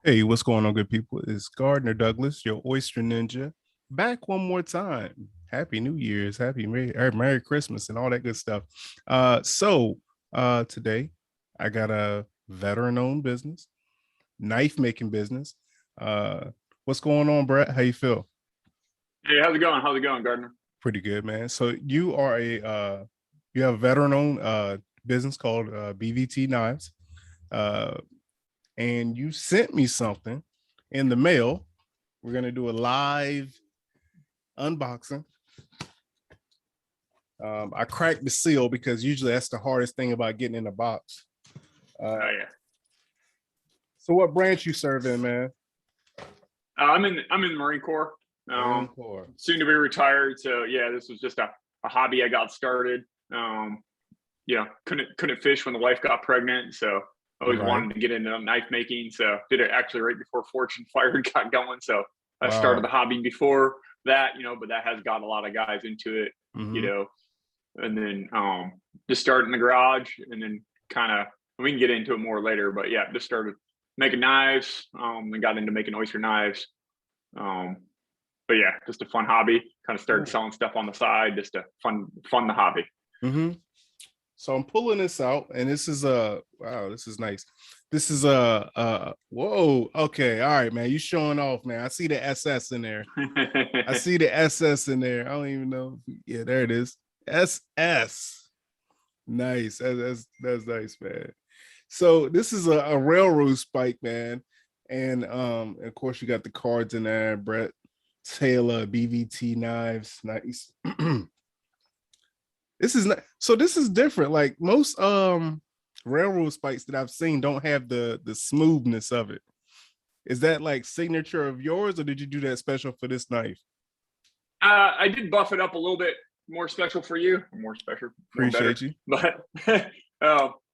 Hey, what's going on, good people? It's Gardner Douglas, your Oyster Ninja, back one more time. Happy New Year's, Happy Merry Christmas, and all that good stuff. Today I got a veteran-owned business, knife making business. What's going on, Brett? How you feel? Hey, how's it going? How's it going, Gardner? Pretty good, man. So you have a veteran-owned business called BVT Knives. Uh, and you sent me something in the mail. We're gonna do a live unboxing. I cracked the seal because usually that's the hardest thing about getting in a box. Oh yeah, So what branch you serve in, man? I'm in the Marine Corps. Marine Corps. Soon to be retired. So yeah, this was just a hobby I got started. Couldn't fish when the wife got pregnant, so always Right. wanted to get into knife making. So did it actually right before Fortune Fire got going. So I started Wow. the hobby before that, but that has got a lot of guys into it, you Mm-hmm. know, and then just started in the garage, and then kind of we can get into it more later. But yeah, just started making knives, and got into making oyster knives. Um, but yeah, just a fun hobby. Kind of started Cool. selling stuff on the side, just to fun the hobby. Mm-hmm. So I'm pulling this out, and this is a wow, this is nice. This is a whoa, okay, all right, man. You showing off, man. I see the SS in there. I see the SS in there. I don't even know. Yeah, there it is. SS. Nice. That's nice, man. So this is a railroad spike, man. And of course you got the cards in there, Brett Taylor, BVT knives. Nice. This is not so this is different. Like most railroad spikes that I've seen don't have the smoothness of it. Is that like signature of yours, or did you do that special for this knife? I did buff it up a little bit more special for you, more special, more better, Appreciate you. but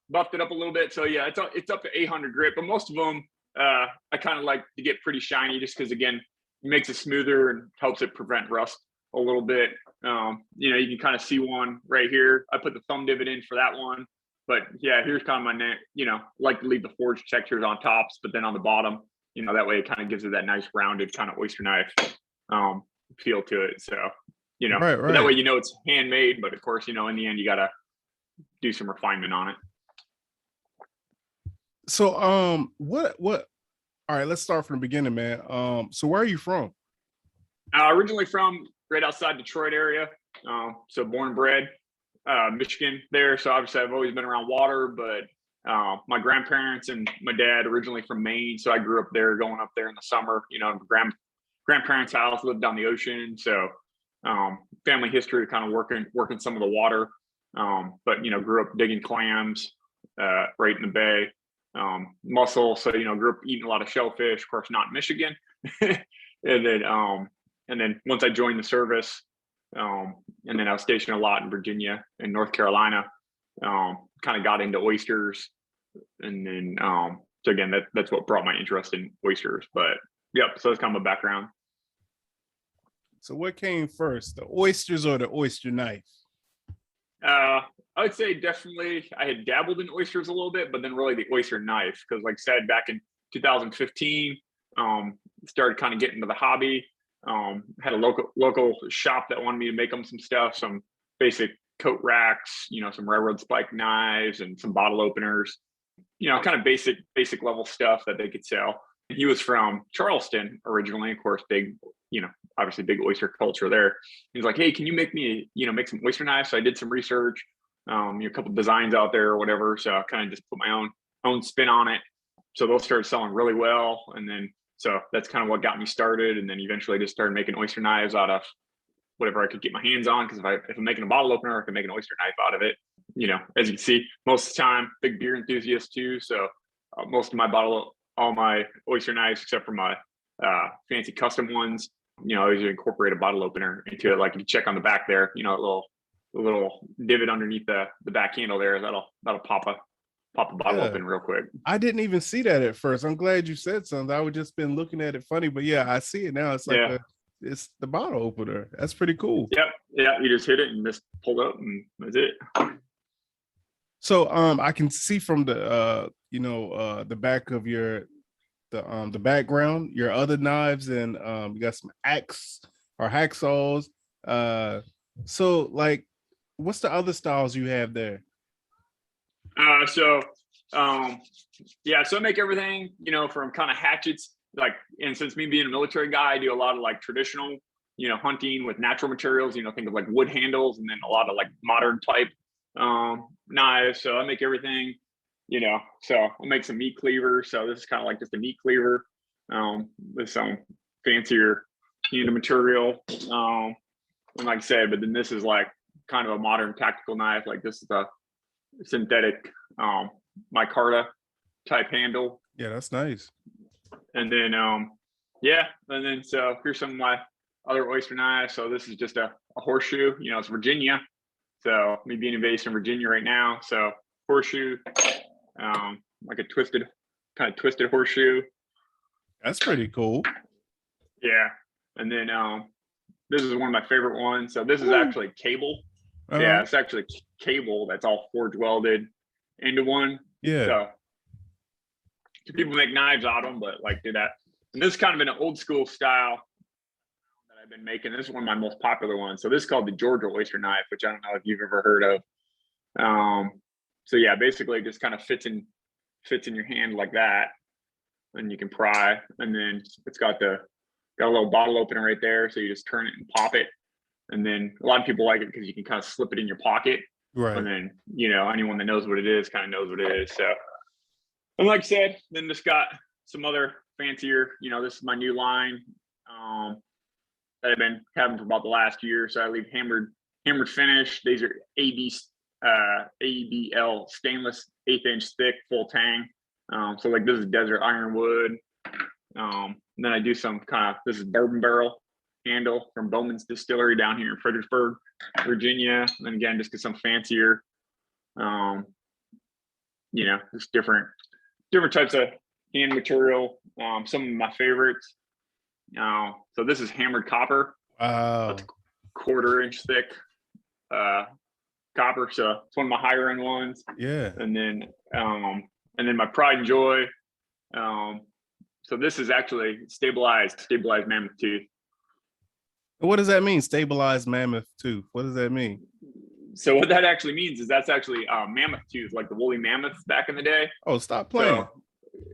buffed it up a little bit. So yeah, it's up to 800 grit, but most of them I kind of like to get pretty shiny just because again, it makes it smoother and helps it prevent rust a little bit. You can kind of see one right here. I put the thumb divot in for that one, but yeah, here's kind of my neck. Like to leave the forged textures on tops, but then on the bottom, that way it kind of gives it that nice rounded kind of oyster knife. Feel to it. So, Right, but that way right. it's handmade. But of course, in the end, you gotta do some refinement on it. So what all right, let's start from the beginning, man. So where are you from? Originally from right outside Detroit area, so born and bred, Michigan there. So obviously, I've always been around water, but my grandparents and my dad originally from Maine, so I grew up there, going up there in the summer. Grandparents' house lived on the ocean, so family history kind of working some of the water. But grew up digging clams right in the bay, mussel. So grew up eating a lot of shellfish. Of course, not in Michigan. and then once I joined the service, and then I was stationed a lot in Virginia and North Carolina. Kind of got into oysters, and then so again, that's what brought my interest in oysters. But yep, so that's kind of my background. So what came first, the oysters or the oyster knife? I would say definitely I had dabbled in oysters a little bit, but then really the oyster knife, because like I said, back in 2015, started kind of getting into the hobby. Had a local shop that wanted me to make them some stuff, some basic coat racks, some railroad spike knives and some bottle openers, kind of basic level stuff that they could sell. He was from Charleston originally, of course, big, obviously big oyster culture there. He was like, "Hey, can you make me, make some oyster knives?" So I did some research, a couple designs out there or whatever. So I kind of just put my own spin on it. So those started selling really well, and then so that's kind of what got me started. And then eventually I just started making oyster knives out of whatever I could get my hands on. Because if I'm making a bottle opener, I can make an oyster knife out of it. As you can see, most of the time, big beer enthusiast too. So most of all my oyster knives, except for my fancy custom ones, I always incorporate a bottle opener into it. Like if you check on the back there, a little divot underneath the back handle there. That'll pop a bottle Yeah. open real quick. I didn't even see that at first. I'm glad you said something. I would just been looking at it funny, but yeah, I see it now. It's like Yeah. it's the bottle opener. That's pretty cool. Yep. Yeah. You just hit it and just pulled up, and that's it. So I can see from the the back of the background, your other knives, and you got some axe or hacksaws. So like, what's the other styles you have there? So yeah, so I make everything, you know, from kind of hatchets, like, and since me being a military guy, I do a lot of like traditional, you know, hunting with natural materials, you know, think of like wood handles, and then a lot of like modern type knives. So I make everything, you know, so I'll make some meat cleavers. So this is kind of like just a meat cleaver with some fancier, you know, material. And like I said, but then this is like kind of a modern tactical knife. Like this is a synthetic micarta type handle. Yeah, that's nice. And then yeah, and then so here's some of my other oyster knives. So this is just a horseshoe, you know, it's Virginia. So me being based in Virginia right now. So horseshoe, like a kind of twisted horseshoe. That's pretty cool. Yeah. And then this is one of my favorite ones. So this is actually cable. Yeah, it's actually cable that's all forge welded into one. Yeah. So people make knives out of them, but like do that. And this is kind of an old school style that I've been making. This is one of my most popular ones. So this is called the Georgia oyster knife, which I don't know if you've ever heard of. So yeah, basically it just kind of fits in your hand like that, and you can pry. And then it's got a little bottle opener right there, so you just turn it and pop it. And then a lot of people like it because you can kind of slip it in your pocket. Right. And then, you know, anyone that knows what it is kind of knows what it is. So, and like I said, then just got some other fancier, you know, this is my new line that I've been having for about the last year. So I leave hammered finish. These are ABL stainless 1/8 inch thick full tang. So like this is desert ironwood. And then I do some this is bourbon barrel handle from Bowman's Distillery down here in Fredericksburg, Virginia. And then again, just get some fancier, you know, just different types of hand material. Some of my favorites. So this is hammered copper. Wow. That's 1/4 inch thick copper. So it's one of my higher end ones. Yeah. And then my pride and joy. So this is actually stabilized mammoth tooth. What does that mean? Stabilized mammoth tooth. What does that mean? So what that actually means is that's actually mammoth tooth, like the woolly mammoths back in the day. Oh, stop playing. So,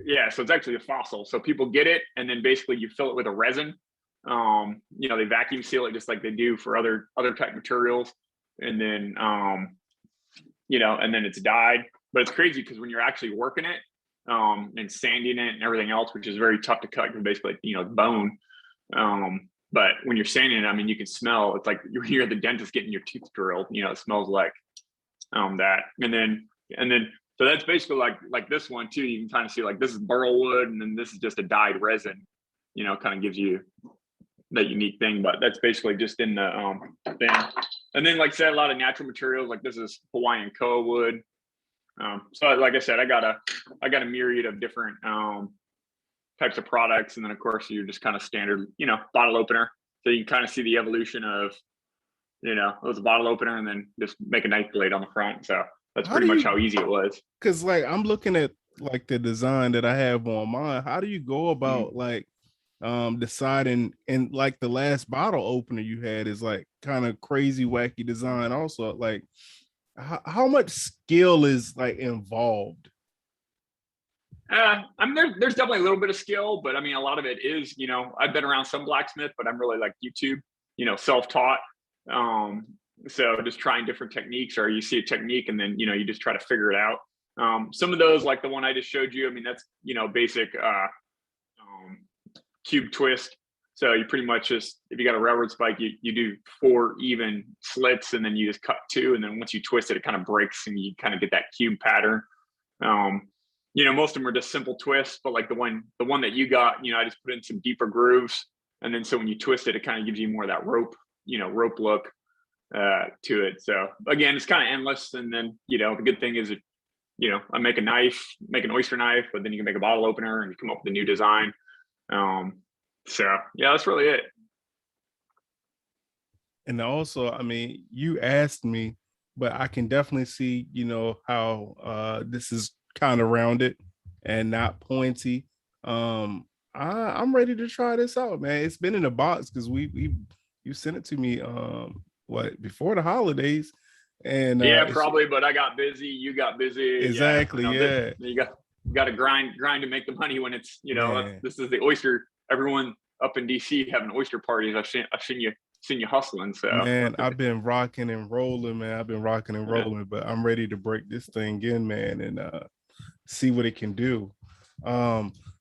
yeah, so it's actually a fossil. So people get it, and then basically you fill it with a resin. You know, they vacuum seal it just like they do for other type materials, and then you know, and then it's dyed. But it's crazy because when you're actually working it and sanding it and everything else, which is very tough to cut, because basically, you know, it's bone. But when you're sanding it, I mean, you can smell. It's like you're at the dentist getting your teeth drilled. You know, it smells like that. And then so that's basically like this one too. You can kind of see like this is burl wood, and then this is just a dyed resin. You know, kind of gives you that unique thing. But that's basically just in the thing. And then, like I said, a lot of natural materials. Like this is Hawaiian koa wood. So like I said, I got a myriad of different types of products, and then of course you're just kind of standard, you know, bottle opener. So you can kind of see the evolution of, you know, it was a bottle opener and then just make a knife blade on the front. So that's pretty much how easy it was. Because like I'm looking at like the design that I have on mine. How do you go about like deciding? And like the last bottle opener you had is like kind of crazy wacky design also. Like how much skill is like involved? I mean, there's definitely a little bit of skill, but I mean, a lot of it is, you know, I've been around some blacksmith, but I'm really like YouTube, you know, self-taught. So just trying different techniques, or you see a technique and then, you know, you just try to figure it out. Some of those, like the one I just showed you, I mean, that's, you know, basic cube twist. So you pretty much just, if you got a railroad spike, you do 4 even slits, and then you just cut 2. And then once you twist it, it kind of breaks and you kind of get that cube pattern. You know, most of them are just simple twists, but like the one that you got, you know, I just put in some deeper grooves. And then so when you twist it, it kind of gives you more of that rope look to it. So again, it's kind of endless. And then, you know, the good thing is, you know, I make an oyster knife, but then you can make a bottle opener and you come up with a new design. So yeah, that's really it. And also, I mean, you asked me, but I can definitely see, you know, how this is kind of rounded and not pointy. I'm ready to try this out, man. It's been in a box because you sent it to me what before the holidays, and Yeah, probably, but I got busy. You got busy. exactly, This, yeah, you got to grind to make the money when it's man. this is the oyster. Everyone up in DC having oyster parties. I've seen you hustling. So Man, I've been rocking and rolling, man. I've been rocking and yeah. rolling, but I'm ready to break this thing in, man, and see what it can do.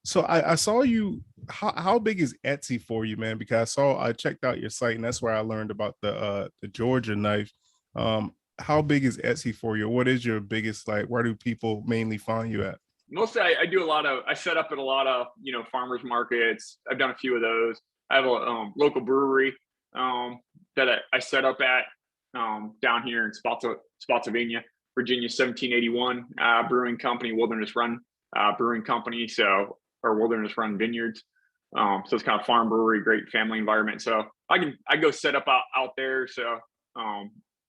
So I saw you. How big is Etsy for you, man? Because I checked out your site, and that's where I learned about the Georgia knife. How big is Etsy for you? What is your biggest, like, where do people mainly find you at? Mostly I do I set up at a lot of farmers markets. I've done a few of those. I have a local brewery that I set up at down here in Spotsylvania, Virginia, 1781 brewing company, Wilderness Run brewing company. So, or Wilderness Run vineyards. So it's kind of farm brewery, great family environment. So I go set up out there. So a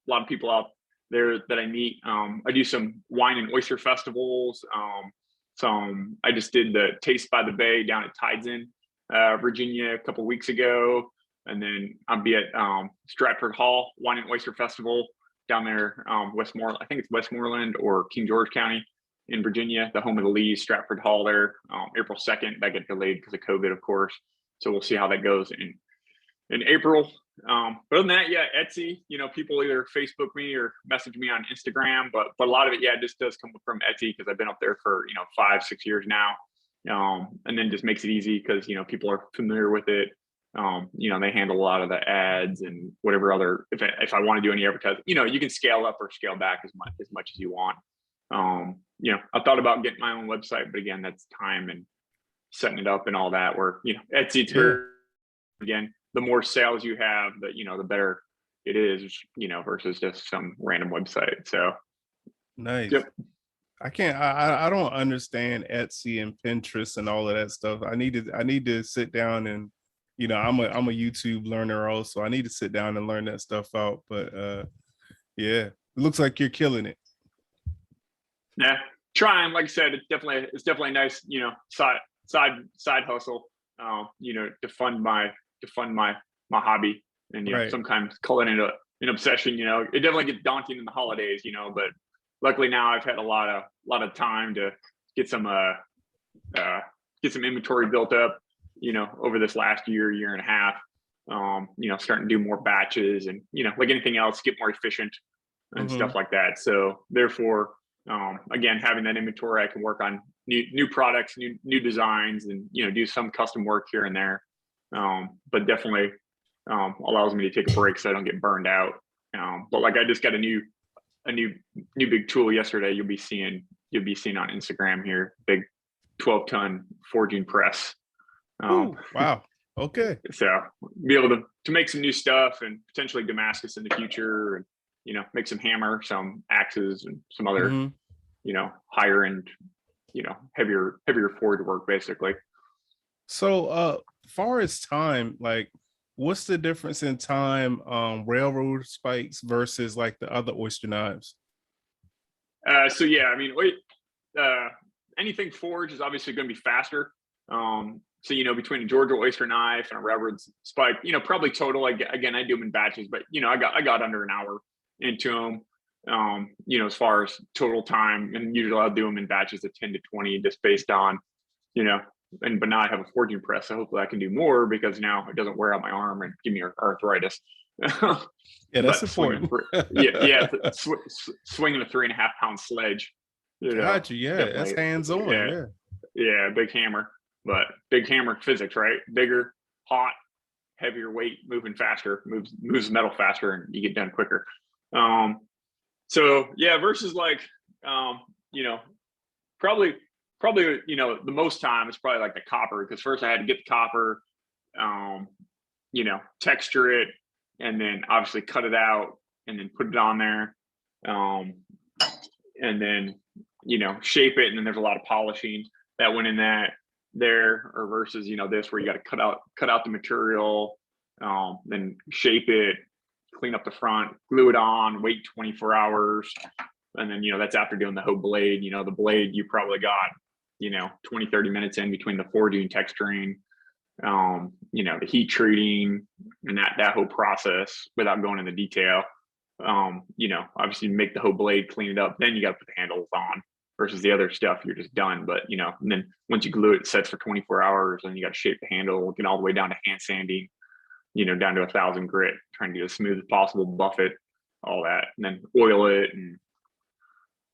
lot of people out there that I meet. I do some wine and oyster festivals. I just did the Taste by the Bay down at Tides in Virginia a couple weeks ago, and then I'll be at Stratford Hall Wine and Oyster Festival down there, Westmoreland. I think it's Westmoreland or King George County in Virginia, the home of the Lees, Stratford Hall there, April 2nd. That got delayed because of COVID, of course. So we'll see how that goes in April. But other than that, yeah, Etsy, people either Facebook me or message me on Instagram, but a lot of it, yeah, just does come from Etsy because I've been up there for, 5-6 years now. And then just makes it easy because, people are familiar with it. They handle a lot of the ads and whatever other, if I want to do any advertising, you can scale up or scale back as much as you want. I thought about getting my own website, but again, that's time and setting it up and all that, where, Etsy, it's very, again, the more sales you have, the better it is, versus just some random website. So Nice. yep. I don't understand Etsy and Pinterest and all of that stuff. I need to sit down and, I'm a YouTube learner also. I need to sit down and learn that stuff out. But yeah, it looks like you're killing it. Yeah, trying. Like I said, it's definitely a nice, side hustle, to fund my hobby, and Right. sometimes call it an obsession. It definitely gets daunting in the holidays, but luckily now I've had a lot of time to get some inventory built up, over this last year and a half. Starting to do more batches and like anything else, get more efficient and stuff like that. So therefore, again, having that inventory, I can work on new products, new designs, and do some custom work here and there. But definitely allows me to take a break so I don't get burned out. But like I just got a new big tool yesterday. You'll be seeing on Instagram here, big 12-ton forging press. Ooh, wow. Okay. So be able to make some new stuff and potentially Damascus in the future, and make some hammer, some axes, and some other higher end, heavier forge work basically. So far as time, like, what's the difference in time railroad spikes versus like the other oyster knives? So yeah, I mean, anything forged is obviously going to be faster. So between a Georgia oyster knife and a railroad spike, probably total. Again, I do them in batches, but I got under an hour into them. As far as total time, and usually I'll do them in batches of 10 to 20, just based on, but now I have a forging press, so hopefully I can do more because now it doesn't wear out my arm and give me arthritis. Yeah, that's important. Swinging a 3.5-pound sledge. Gotcha. Yeah, that's hands-on. Yeah, big hammer, but big hammer physics, right? Bigger, hot, heavier weight, moving faster, moves metal faster, and you get done quicker. So yeah, versus like, probably, the most time is probably like the copper, because first I had to get the copper, texture it, and then obviously cut it out and then put it on there. And then, shape it. And then there's a lot of polishing that went in there, or versus, this, where you got to cut out the material, then shape it, clean up the front, glue it on, wait 24 hours. And then, that's after doing the whole blade. The blade, you probably got, 20, 30 minutes in between the forging, texturing, the heat treating and that whole process without going into detail. Obviously make the whole blade, clean it up, then you got to put the handles on versus the other stuff you're just done. But and then once you glue it, it sets for 24 hours and you got to shape the handle, get all the way down to hand sanding, down to 1,000 grit, trying to get as smooth as possible, buff it, all that, and then oil it and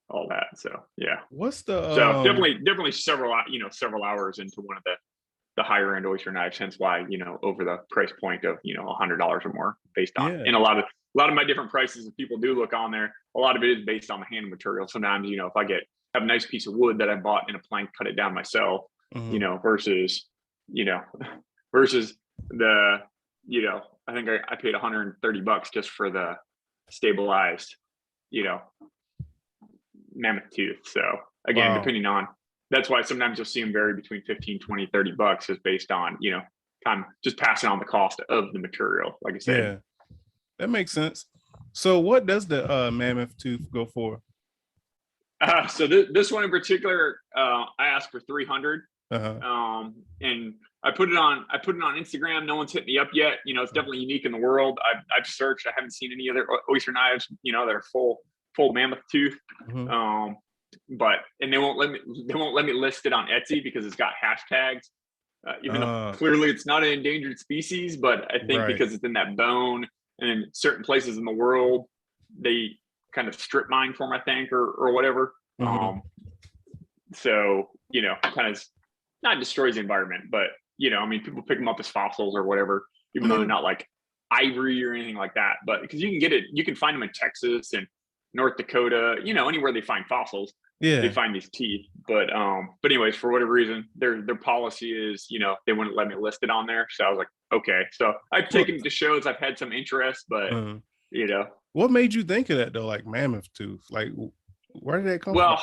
all that. So yeah. What's the so definitely several hours into one of the higher end oyster knives, hence why over the price point of $100 or more, based on and a lot of my different prices, if people do look on there, a lot of it is based on the hand material. Sometimes if I have a nice piece of wood that I bought in a plank, cut it down myself, versus the I think I paid $130 just for the stabilized mammoth tooth. So again, depending on, that's why sometimes you'll see them vary between 15, 20, $30 is based on, kind of just passing on the cost of the material. Like I said. Yeah, that makes sense. So what does the mammoth tooth go for? So this one in particular, I asked for 300. And I put it on Instagram. No one's hit me up yet. It's definitely unique in the world. I've searched. I haven't seen any other oyster knives, that are full mammoth tooth. But they won't let me list it on Etsy because it's got hashtags. Even though clearly it's not an endangered species, but I think because it's in that bone, and in certain places in the world, they kind of strip mine for them, I think, or whatever. So kind of not destroys the environment, but people pick them up as fossils or whatever, even though they're not like ivory or anything like that. But because you can find them in Texas and North Dakota, anywhere they find fossils, they find these teeth. But anyways, for whatever reason, their policy is, they wouldn't let me list it on there. So I was like, okay. So I've taken it to shows, I've had some interest, but what made you think of that though? Like mammoth tooth, like where did that come from? Well,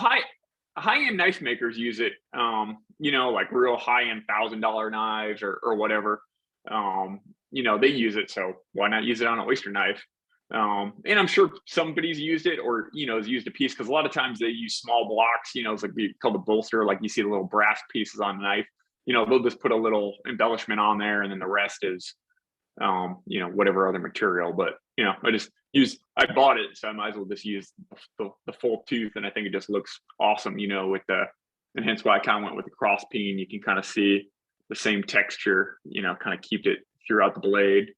high-end knife makers use it, like real high-end $1,000 knives or whatever. They use it, so why not use it on an oyster knife? And I'm sure somebody's used it or has used a piece, because a lot of times they use small blocks, it's like called a bolster, like you see the little brass pieces on the knife. They'll just put a little embellishment on there, and then the rest is whatever other material. But I bought it, so I might as well just use the full tooth, and I think it just looks awesome, and hence why I kind of went with the cross peen. You can kind of see the same texture, kind of keep it throughout the blade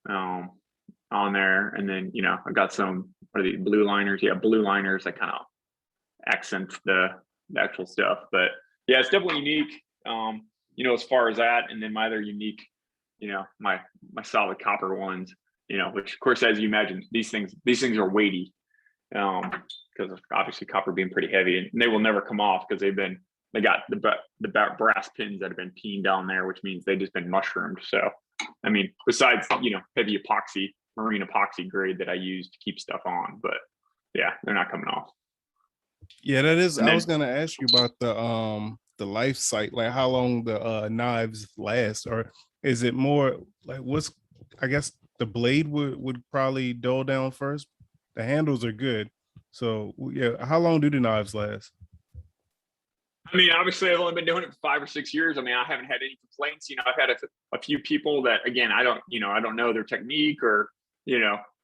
on there. And then I got some, what are these, blue liners? Blue liners that kind of accent the actual stuff. But yeah, it's definitely unique, as far as that. And then my other unique, my solid copper ones, which of course, as you imagine, these things are weighty, because of obviously copper being pretty heavy, and they will never come off because they got the brass pins that have been peened down there, which means they've just been mushroomed. So, I mean, besides, heavy epoxy, marine epoxy grade that I use to keep stuff on, but yeah, they're not coming off. Yeah, that is. I was gonna ask you about the life cycle, like how long the knives last, or is it more like I guess the blade would probably dull down first. The handles are good, so yeah. How long do the knives last? I mean, obviously, I've only been doing it for 5 or 6 years. I mean, I haven't had any complaints. I've had a few people that, again, I don't know their technique, or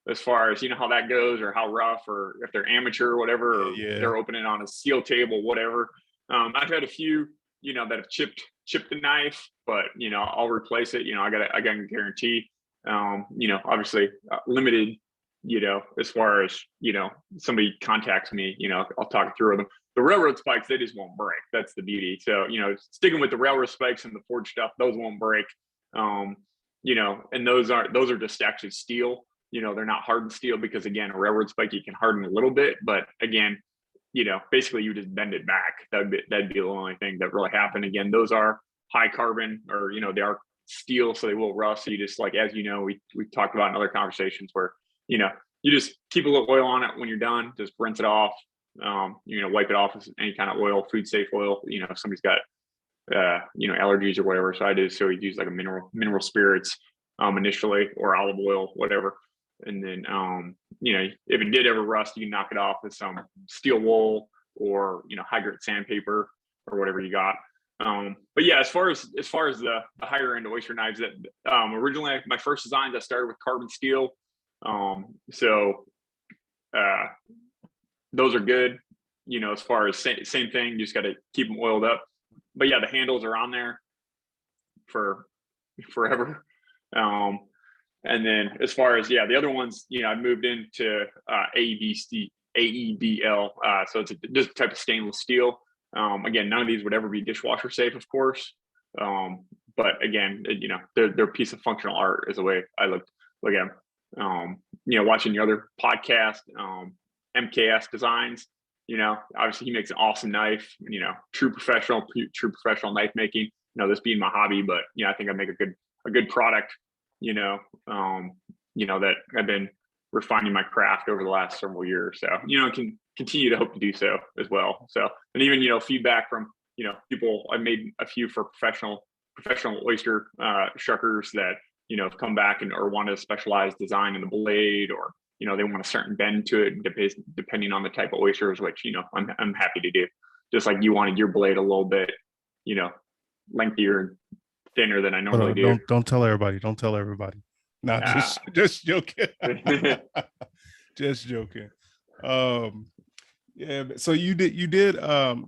as far as how that goes, or how rough, or if they're amateur or whatever, or they're opening on a steel table, whatever. I've had a few that have chipped the knife, but I'll replace it. I got a guarantee. Obviously limited, as far as somebody contacts me, I'll talk through them. The railroad spikes, they just won't break. That's the beauty. So sticking with the railroad spikes and the forged stuff, those won't break. And those are just actually steel. They're not hardened steel, because again, a railroad spike you can harden a little bit, but again, basically you just bend it back. That'd be the only thing that really happened. Again, those are high carbon, or they are steel, so they will rust. So you just, like, as we talked about in other conversations, where you just keep a little oil on it when you're done, just rinse it off. Wipe it off with any kind of oil, food safe oil. If somebody's got allergies or whatever, so I do. So we use like a mineral spirits initially, or olive oil, whatever. And then if it did ever rust, you can knock it off with some steel wool, or high grit sandpaper. or whatever you got. But yeah, as far as the higher end oyster knives, that originally my first designs I started with carbon steel. So those are good, as far as same thing, you just got to keep them oiled up. But yeah, the handles are on there for forever. And then as far as, the other ones, I moved into AEBL. So it's just a type of stainless steel. Again, none of these would ever be dishwasher safe, of course. But again, they're a piece of functional art is the way I look at them. Watching your other podcast, MKS Designs, obviously he makes an awesome knife, true professional knife making, this being my hobby, but I think I make a good product, that I've been refining my craft over the last several years. So, can continue to hope to do so as well. So, and even, feedback from, people. I made a few for professional oyster shuckers that, have come back or want a specialized design in the blade, or, they want a certain bend to it depending on the type of oysters, which, I'm happy to do. Just like you wanted your blade a little bit, lengthier and thinner than I normally do. Don't tell everybody. Don't tell everybody. Nah, just joking. Just joking. Yeah. So you did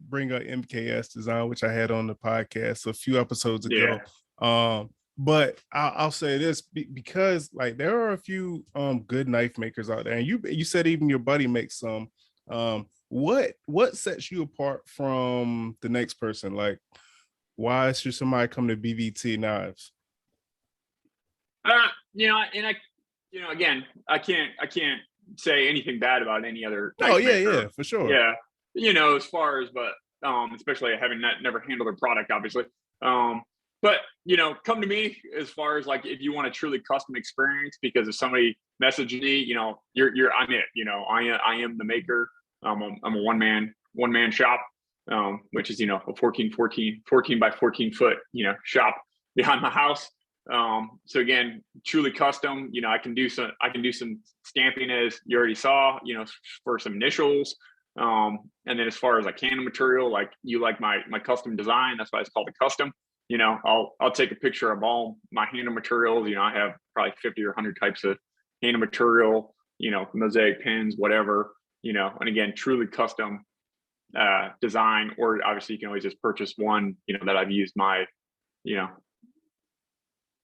bring up MKS Design, which I had on the podcast a few episodes ago. Yeah. But I'll say this, because like there are a few good knife makers out there, and you said even your buddy makes some. What sets you apart from the next person? Like, why should somebody come to BVT Knives? Again, I can't say anything bad about any other. Oh yeah, for sure. Yeah, as far as, but especially having never handled a product, obviously. But come to me as far as like if you want a truly custom experience, because if somebody messaged me, I'm it. I am the maker. I'm a one man shop, which is a 14 by 14 foot shop behind my house. So again, truly custom. I can do some stamping, as you already saw, for some initials. And then as far as like handle material, like you like my custom design, that's why it's called a custom. I'll take a picture of all my handle materials. I have probably 50 or 100 types of handle material, mosaic pins, whatever, and again, truly custom design. Or obviously you can always just purchase one, that I've used my,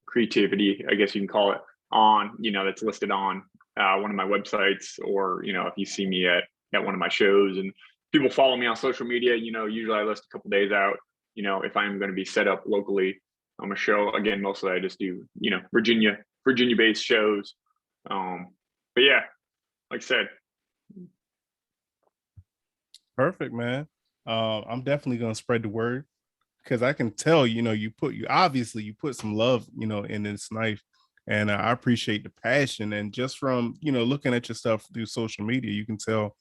creativity, I guess you can call it, on, that's listed on one of my websites, or, if you see me at one of my shows, and people follow me on social media, usually I list a couple days out, if I'm going to be set up locally on a show. Again, mostly I just do, Virginia based shows. But yeah, like I said. Perfect, man. I'm definitely going to spread the word, because I can tell, you put some love, in this knife, and I appreciate the passion. And just from, looking at your stuff through social media, you can tell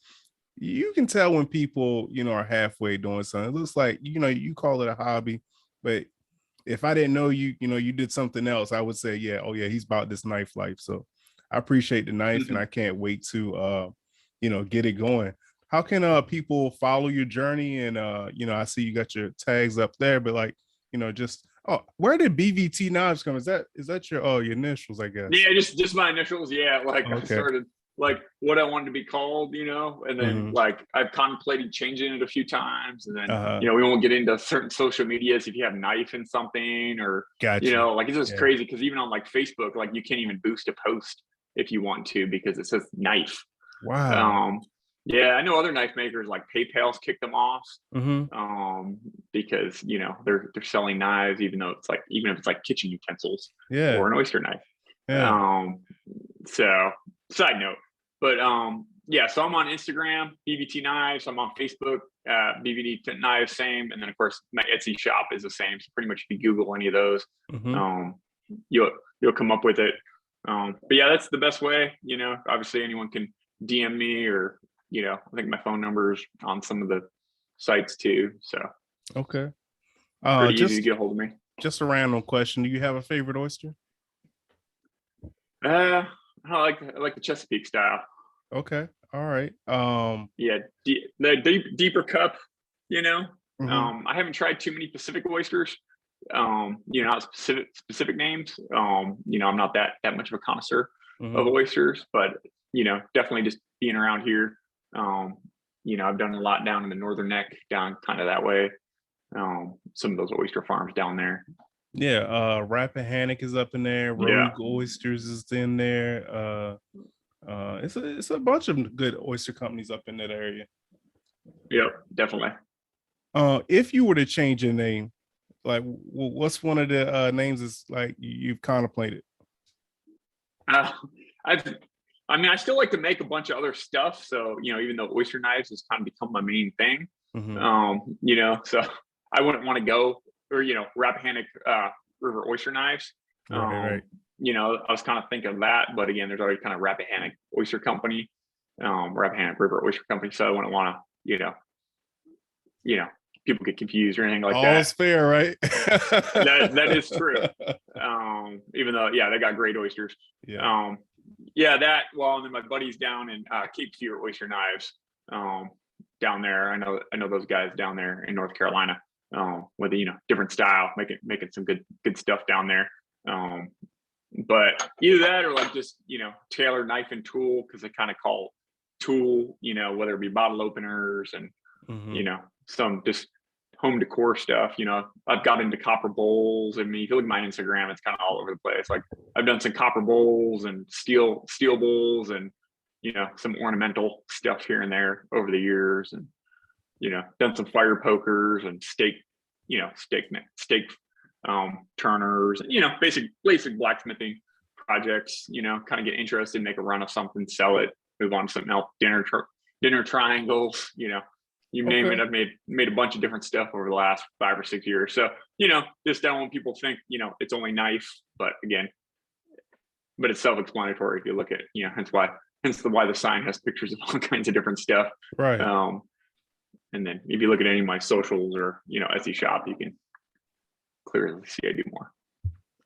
when people, are halfway doing something. It looks like, you call it a hobby, but if I didn't know you, you did something else, I would say, yeah, oh yeah, he's about this knife life. So I appreciate the knife, and I can't wait to, get it going. How can people follow your journey? And I see you got your tags up there, but like, where did BVT Knives come? Is that your initials, I guess? Yeah, just my initials. Yeah, like okay. I started like what I wanted to be called, and then like I've contemplated changing it a few times, and then we won't get into certain social medias if you have knife in something, or gotcha. Like it's just crazy, because even on like Facebook, like you can't even boost a post if you want to, because it says knife. Wow. Yeah, I know other knife makers like PayPal's kicked them off, because they're selling knives, even if it's like kitchen utensils, or an oyster knife. Yeah. So side note, but so I'm on Instagram, BVT Knives. I'm on Facebook, BVT Knives, same, and then of course my Etsy shop is the same. So pretty much if you Google any of those, you'll come up with it. But yeah, that's the best way. Obviously anyone can DM me, or I think my phone number is on some of the sites too. So okay, pretty easy to get a hold of me. Just a random question: do you have a favorite oyster? I like the Chesapeake style. Okay, all right. Yeah, the deeper cup. I haven't tried too many Pacific oysters. Not specific names. I'm not that much of a connoisseur of oysters, but definitely just being around here. I've done a lot down in the Northern Neck, down kind of that way. Some of those oyster farms down there. Yeah, Rappahannock is up in there. Rogue Oysters is in there. It's a bunch of good oyster companies up in that area. Yep, definitely. If you were to change your name, like what's one of the names is like you've contemplated? I still like to make a bunch of other stuff. So, even though Oyster Knives has kind of become my main thing, so I wouldn't want to go or, Rappahannock River Oyster Knives. Right. I was kind of thinking of that, but again, there's already kind of Rappahannock Oyster Company, Rappahannock River Oyster Company. So I wouldn't want to, people get confused or anything like that. All's fair, right? that is true. Even though, they got great oysters. Yeah. And then my buddies down in Cape Fear Oyster Knives, down there. I know those guys down there in North Carolina, with a different style, making some good stuff down there. But either that or like just Taylor knife and tool, because they kind of call tool, whether it be bottle openers and some just home decor stuff. I've got into copper bowls. I mean, if you look at my Instagram, it's kind of all over the place. Like I've done some copper bowls and steel bowls and some ornamental stuff here and there over the years, and done some fire pokers and steak turners, basic blacksmithing projects. Kind of get interested, make a run of something, sell it, move on to something else. Dinner triangles, you name it. I've made a bunch of different stuff over the last 5 or 6 years. So, just don't want people think, it's only knife, but it's self-explanatory if you look at, hence why the sign has pictures of all kinds of different stuff. Right. And then if you look at any of my socials or, Etsy shop, you can clearly see I do more.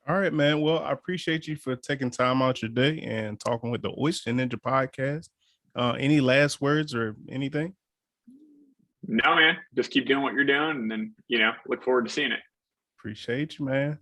All right, man. Well, I appreciate you for taking time out your day and talking with the Oyster Ninja podcast. Any last words or anything? No, man, just keep doing what you're doing, and then, look forward to seeing it. Appreciate you, man.